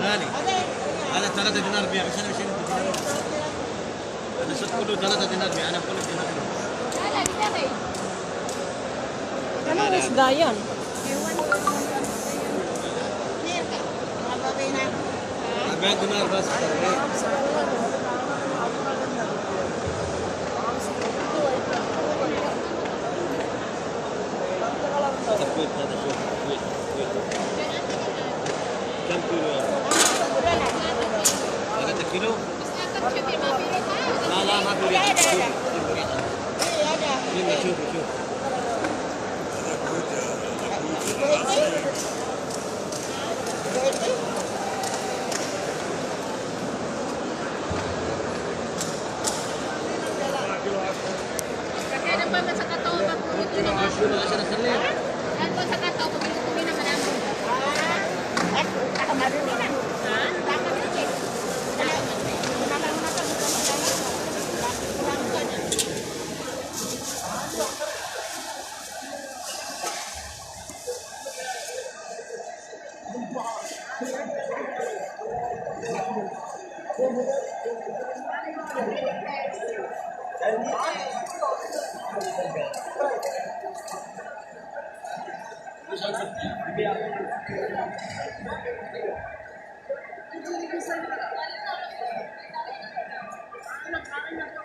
غالي. هذا 3 دينار بيع بس انا بشيل دينار. هذا صوت كله 3 دينار بيع انا كله دينار. Anong isda yan? بيع دينار بس. هذا شوف كم كيلو يعني؟ 3 كيلو؟ لا ما في ريحة. شوف شوف. Kaya naman sa katawa, magpulutin naman. Yan po sa katawa, magpulutin naman ako. Ako marunong na. Ha? Tama na siya.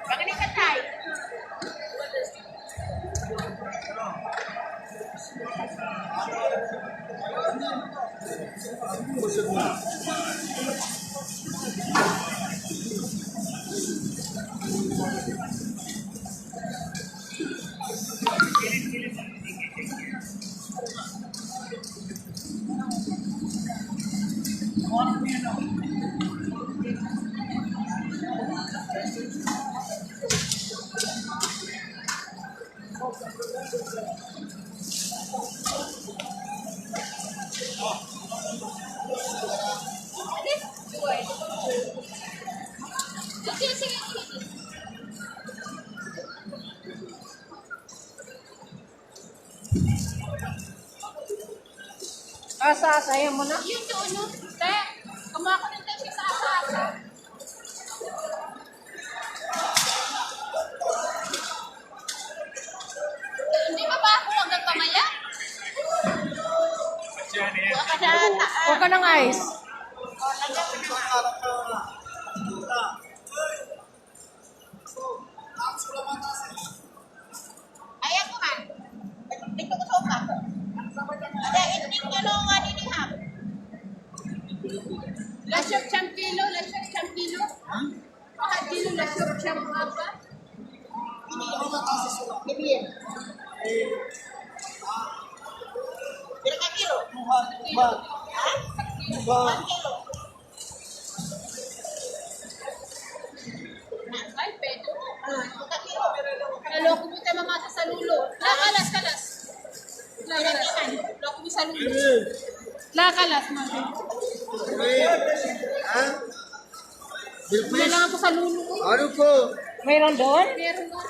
Bakit ka tayo? Asa, ayaw mo na? Yun doon, no? Te, kumuha ko ng tayo sa asa-asa. Hindi ba ba ako hanggang pamaya? Huwag ka ng ice. Ayan ko man. Dito ko sa upa. Ada, itin ko nung aninihan. Lasyok siyang kilo, lasyok siyang kilo. Bakit kilo, lasyok siyang apa? Hindi ako matasa sila. Bibigyan. Ilang ka kilo? Kilo. Ha? 1 kilo. Ay, pedo. 1 kilo. Naloko mo tayo mamasa sa lulo. Lakalas, kalas. Lakalas. Loko mo sa lulo. Lakalas, mami. Ha? Wala lang ako sa lulo ko. Ano po? Mayroon doon? Meron mo.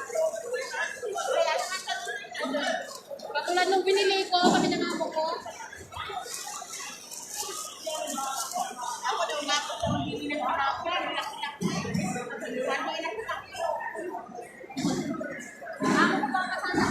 Katulad nung binili ko, kami ng amo ko. Ako daw na ako daw hindi ng ako. Ako ko ba kasama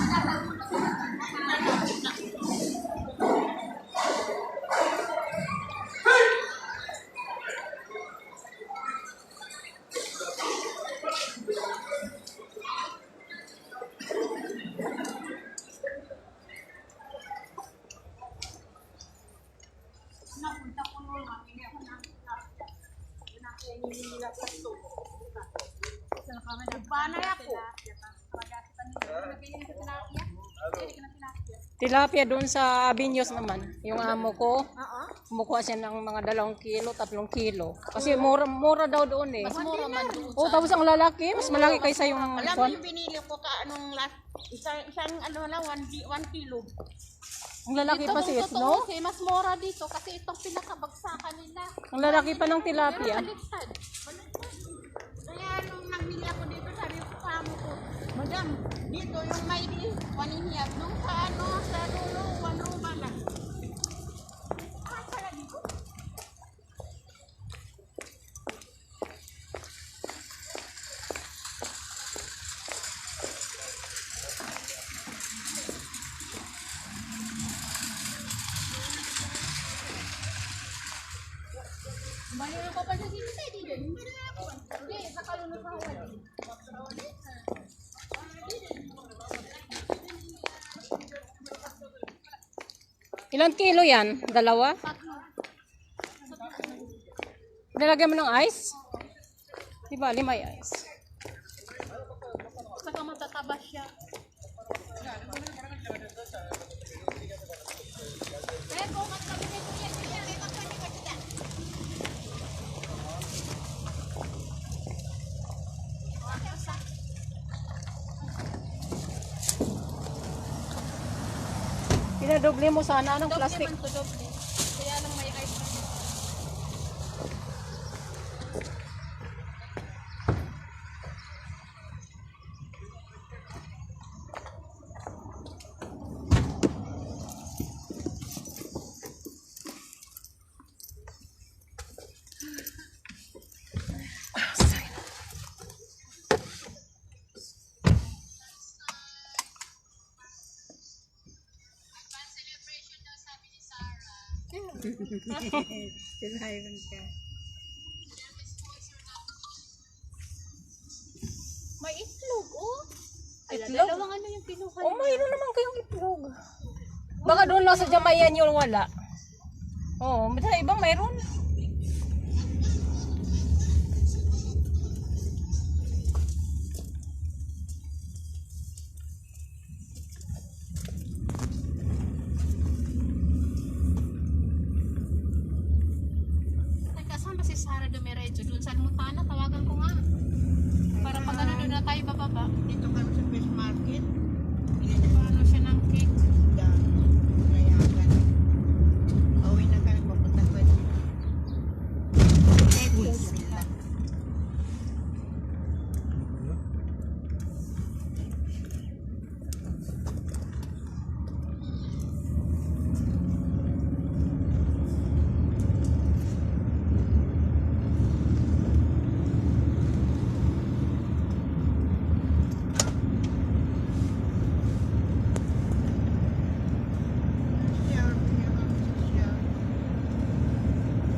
napunta ko nung hindi ako Nagbanay ako. Tilapia doon sa Abinyos naman. Yung amo ko, kumukuha siya ng mga 2 kilo, 3 kilo. Kasi mura daw doon eh. Mas mura man doon. Oh, tapos ang lalaki, mas malaki kaysa yung Alam mo kwan. yung binili ko ka anong last isang ano lang 1 kilo. Ang lalaki pa si no? no? Mas mura dito kasi itong pinakabagsakan nila. Ang lalaki pa ng tilapia. Baliktad. Kaya nung nagbili ako dito, sabi ko sa amo ko, Madam, dito yung may waniniyab. Nung sa ano, sa dulo, 1 ruma lang. Ah, pala dito? Bali na ko pa sa sino tayo dito. Hindi, sa kalunod sa hawali. Ilang kilo yan? Dalawa? Nilagyan mo ng ice? Diba, 5 ice. Saka matataba siya. Eh, bukas kami nito yan. May kapani ka dyan. Pinadoble mo sana. Anong Doble plastic? man to, doble. Kaya lang may ice na. May itlog, oh. Itlog? Dalawang ano yung kinuha. Oh, mayroon naman kayong itlog. Baka doon lang sa Jamayan yung wala. Oo, sa ibang mayroon. Nagkasama si Sara Dumiretso doon sa Almutana, tawagan ko nga. Para pag ano doon na tayo bababa. Dito kami sa fish market. Paano siya ng cake. Yan. Layagan. Uwi na kami papunta ko. Sila.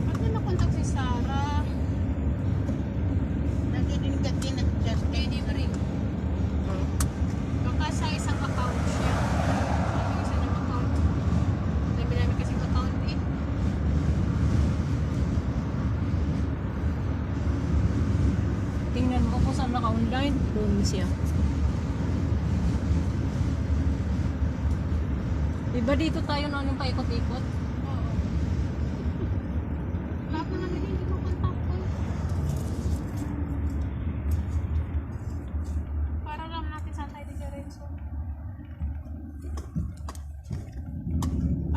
Ba't na nakontak si Sara? Nagidinig at just Lady Ring. Baka sa isang account siya. Yung isa niyang account. Dami namin kasing account eh. Tingnan mo kung saan naka-online. Doon siya. Diba dito tayo noon yung paikot-ikot? Oo. Bago na hindi ko kontak ko. Para lang natin saan tayo diretso.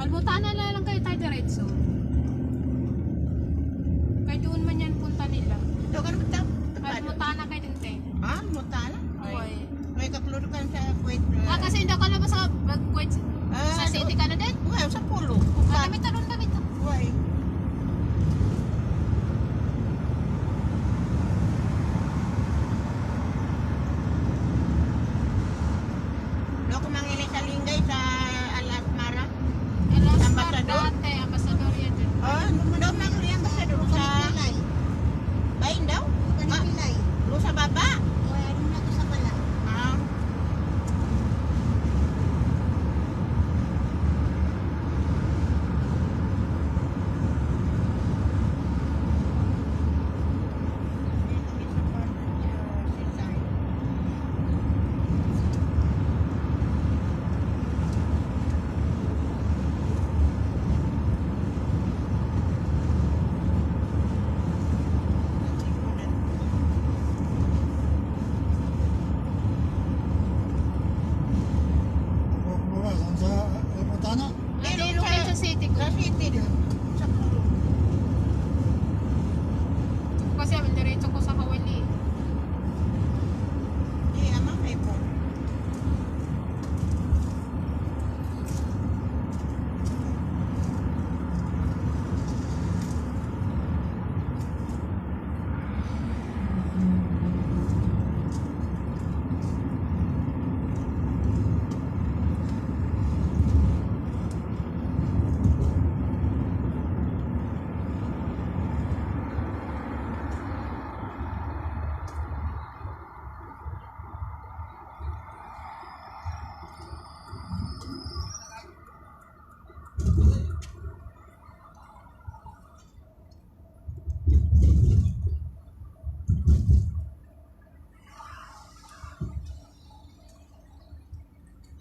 Almutana na lang kayo tayo diretso. Kaya doon man yan punta nila. Ito ka naman daw. Almutana kayo din tayo. Ah, mutala. Okay. May kakludo ka sa Kuwait. Kasi hindi ako labas sa Kuwait. Sa city ka na din? Well, sa pulo. Kami talon kami to. Uy. Loko mangili sa Lingay sa Alasmara. Ambassador? Dati, ambasador yan din. Ah, daw mangili ang ambassador sa Bain daw? Ah, lo sa baba. Ah.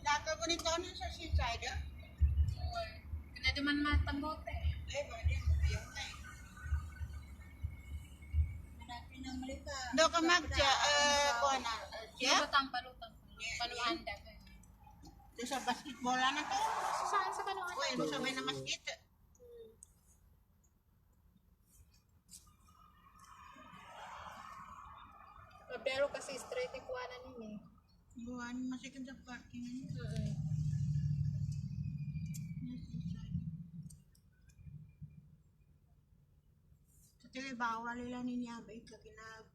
Lato ko nito ano sa seaside, ah? Kena naman matambote. Ay, ba, di mo ayaw na eh. Do ka magja, kuha na. Siya? Palutang. Paluanda. Do sa basketball na to. Saan sa paluanda? Uy, do sabay na masjid. Pero kasi straight yung kuha na nini. Buwan, masikip sa parking. Kasi bawal nila ninyabay ka kinab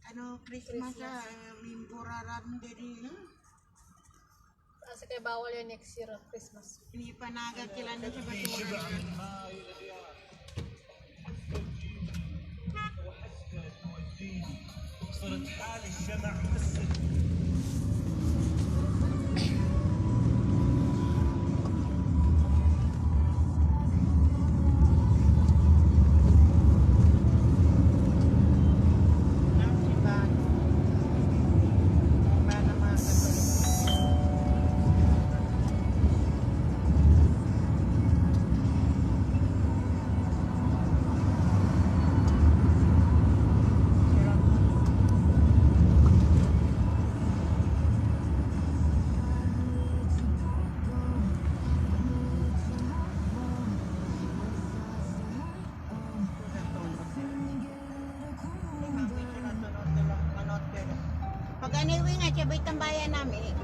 ano Christmas may buraran diri Kasi kaya bawal yan next year on Christmas. ini panagat sila na sa baturan. Pag aniwi nga siya ba tambayan namin?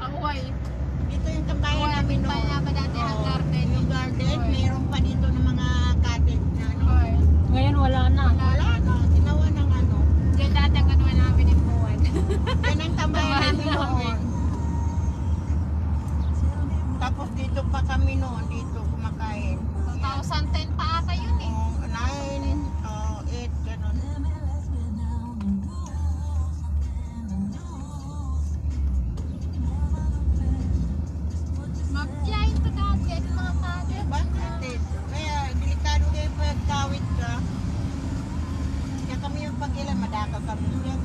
Ako ay. Dito yung tambayan namin no. Kaya ba dati ang garden? Yung garden, mayroon pa dito ng mga cottage na ano. Ngayon wala na. Wala na, ginawa ng ano. Diyan dati ang ganawa namin yung buwan. Yan ang tambayan namin noon. Tapos dito pa kami noon, dito kumakain. 2010 pa ata yun eh. 9, 8, ganun. Mabyayin pa dati ang mga father. Bakit? Kaya delikado kayo pag kawit ka. Kaya kami yung pag-ilan, madaka kami niya.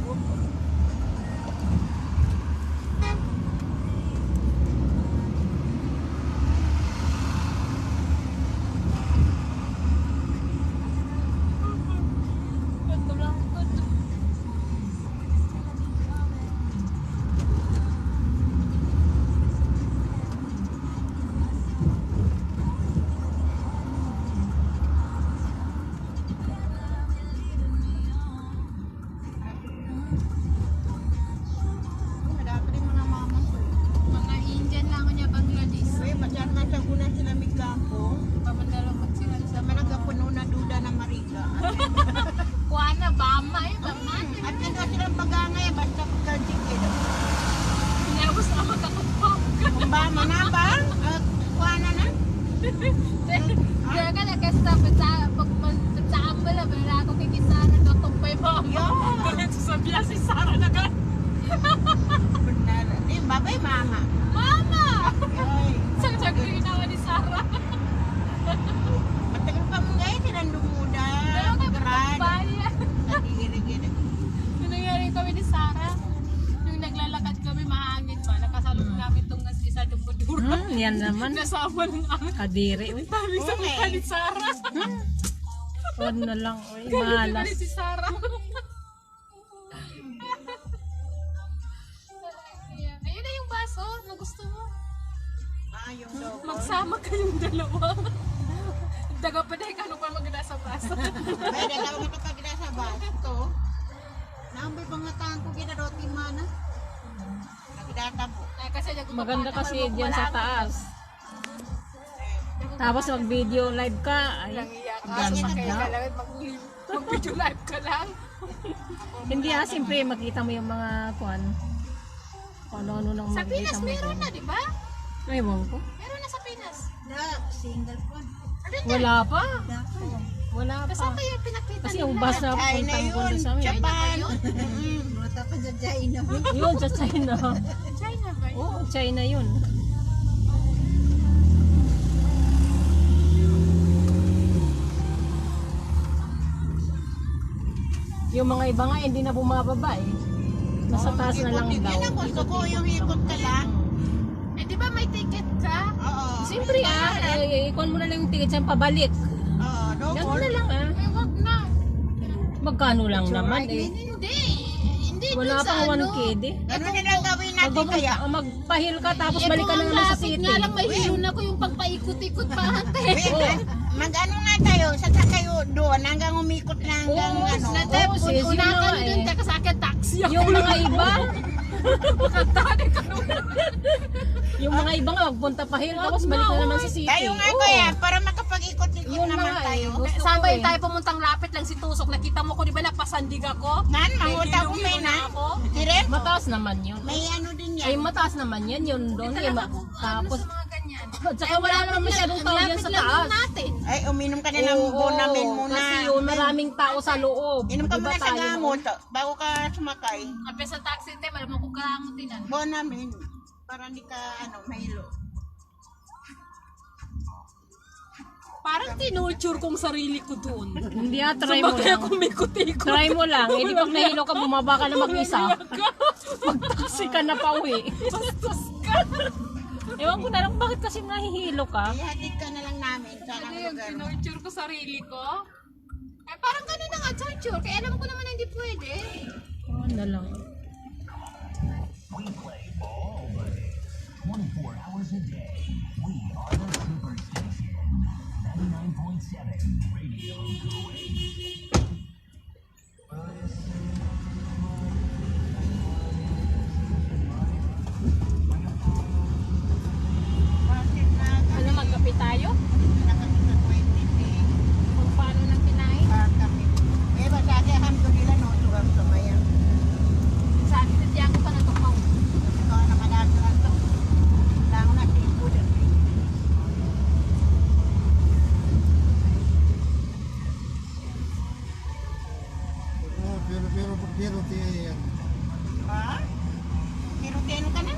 Ito lang po. Madaka rin mga mama ko. Mga Indian lang niya Bangladesh. Kaya masyar man sa una sila may kampo. Pamandalong sila sa Sama nagkapuno na duda ng Mariga. kuha na bama eh. Bama. At ito silang pagangay, basta pagkajikid. Pinabos na magkakapap. Kung ba, manabang, kuha na na. Kaya ka nagkasta pagtsaan mo lang. Wala ako kikisara. Tutumpay mo. Ganyan sasabihan si Sarah na ka. Di, babay mama. Mama! Ay, Saan siya ginawa ni Sarah? matagal pa mo ngayon, silang lumuda. Dalawa kayo Grad. magpapaya. Sa diri-diri. Yung nangyari kami ni Sarah, yung naglalakad kami mahangin pa, nakasalubong namin itong isa dumudura. Yan naman. Nasama ng angin. Kadiri. Uy, Sabi sa Okay. mukha ni Sarah. wag na lang. Uy, Galit malas. si Sarah. Ayun na yung baso na gusto mo. Ah, yung daw. Magsama kayong dalawa. Daga pa dahil kano pa maganda baso. May dalawa ka pag sa basto. Nambay mga tangko ginaroti mana. Nagdata mo. Ay, kasi Maganda kasi diyan sa taas. Tapos mag-video live ka. Ay, Ganda ganda. ka lang, mag-video live ka lang. Hindi siyempre makita mo yung mga kung ano-ano nang Sa makikita Pinas mo. meron na, di ba? Ewan ko. Meron na sa Pinas. Na, single phone. Wala pa. Wala Kasi pa. kaya pinakita Kasi nila. yung bus na China puntang ko yun. sa amin. Japan. Mata pa sa China. Yun, sa China. China ba yun? Oo, China yun. Yung mga iba nga hindi na bumababa eh. Nasa taas na lang daw. Yan ang gusto ko, yung ikot ka lang. Eh, di ba may ticket ka? Oo. Siyempre ikon mo na lang yung ticket saan pabalik. Oo, Yan mo double. na lang Eh, wag na. Magkano lang naman eh. Hindi. Hindi Wala dun sa pang ano. 1K di. Ano na lang gawin natin kaya? Magpahil ka tapos Eh, balik ka kung na ang naman sa lapit city. nga lang, may hilon ako yung pagpaikot-ikot pa ate. Mag-ano nga tayo, saka kayo doon hanggang umikot na hanggang Oo, ano. Nate, Oo, sis, yun una na ka nga dun, eh. teka sa akin, taxi ako. Yung mga iba, Makatali ka naman. yung mga iba nga magpunta pa hill tapos balik na naman sa city. Tayo nga Oo. kaya, para makapag-ikot-ikot Yun na naman nga tayo. eh. Gusto Saan ko ba yung eh. tayo pumuntang lapit lang si Tusok? Nakita mo ko, di ba napasandig ako? Nan, manguta ko may na. ako. Direk, Mataas naman yun. may ano din Ay, yan. mataas naman yan. Yun doon eh. Tapos, Ano sa mga ganyan? at saka wala naman masyadong tao yan sa taas. natin. Ay, uminom ka na ng bonamin muna. Kasi yun, maraming tao sa loob. Inom ka Di ba muna sa tayo? gamot bago ka sumakay. Kape sa taxi, te, malamang kung kalamutin. Bonamin, para hindi ka mahilo. Parang tinulture kong sarili ko doon. Hindi try mo lang. kumikot-ikot. Try mo lang. Eh, di pag nahilo ka, bumaba ka na mag-isa. Mag-taxi ka na pa uwi. Ewan ko na lang, bakit kasi nahihilo ka? Ihatid ka na lang namin sa Ano anong yung lugar. tinulture ko sarili ko? Eh, parang ganun na nga, torture. Kaya alam ko naman na hindi pwede. Ano na lang. We play all day, 24 hours a day. We are the Superstation. 99.7 Radio Kuwait. Bakit na Ano, magkape tayo? kami sa 20 Kung paano nang kinain? kami. Eh, basagi alhamdulillah no, suwag sumayang. Sa akin, hindi ako pa natukaw. Ito ang nakalagaran to. Lang na seafood at pero tiyan. Ha? Tiro-tiro ka na?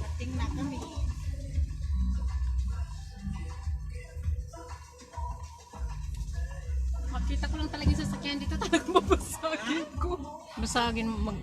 Dating na kami. Makita ko lang talaga yung sasakyan dito, talagang mabasagin ko. Basagin mag...